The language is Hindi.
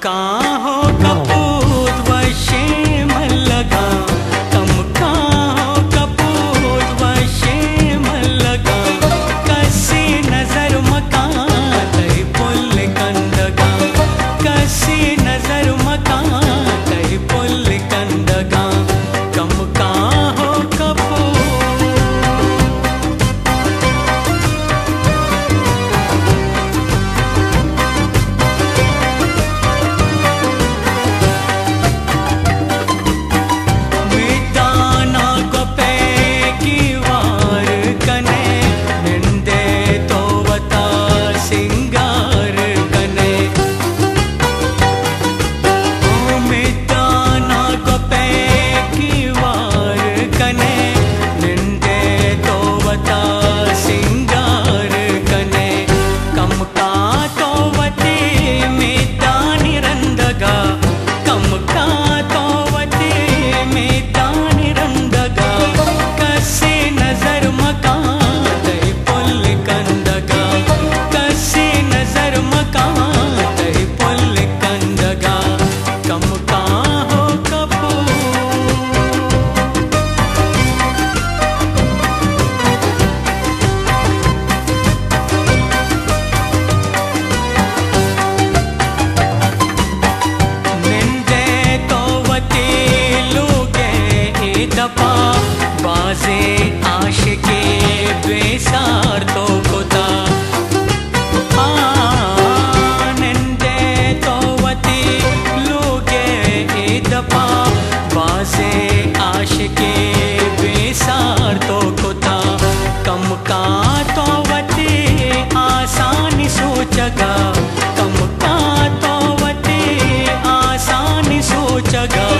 का हो कपूत वशे मन लगा, कम का हो कपूत वशे मन लगा, कसी नजर मका तई पुल कंदगा, कसी नजर मका तई पुल कंदगा, कम का हो कपूत। बाजे आशिके बेसार तो कोता निंदे तो वती लोगे दपा, बाजे आशिके बेसार तो कोता, कम का तो वती आसानी सोचगा, कम का तो वती आसानी सोचगा।